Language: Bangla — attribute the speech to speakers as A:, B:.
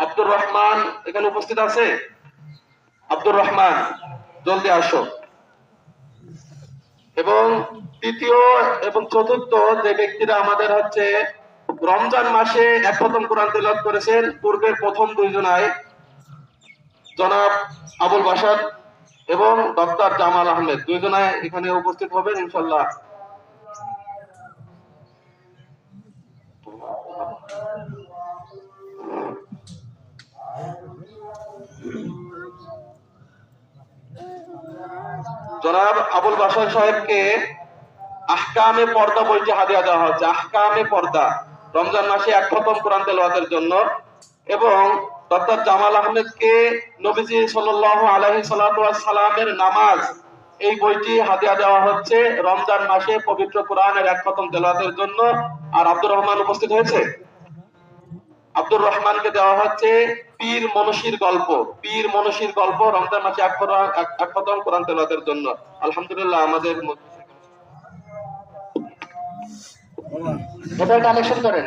A: আব্দুর রহমান এখানে উপস্থিত আছে? আব্দুর রহমান, জলদি আসো। এবং তৃতীয় এবং চতুর্থ যে ব্যক্তিরা আমাদের হচ্ছে রমজান মাসে এক খতম কোরআন তেলাওয়াত করেছেন, পূর্বের প্রথম দুইজনায় জনাব আবুল বাসার এবং ডক্টর জামাল আহমেদ, দুইজনায় এখানে উপস্থিত হবেন ইনশাল্লাহ। জনাব আবুল বাসার সাহেবকে আহকামে পর্দা বইটি হাদিয়া দেওয়া হচ্ছে। আহকামে পর্দা, রমজান মাসে এক খতম কোরআন তেলাওয়াতের জন্য। এবং ডক্টর জামাল আহমেদকে নবীজি সাল্লাল্লাহু আলাইহি সাল্লামের নামাজ, এই বইটি হাদিয়া দেওয়া হচ্ছে রমজান মাসে পবিত্র কোরআনের এক খতম তেলাওয়াতের জন্য। আর আব্দুর রহমান উপস্থিত হয়েছে? আব্দুর রহমানকে দেওয়া হচ্ছে পীর মনসির গল্প। পীর মনসির গল্প রমজান মাসে এক খতম কোরআন তেলাওয়াতের জন্য। আলহামদুলিল্লাহ। আমাদের
B: এটা কানেকশন করেন।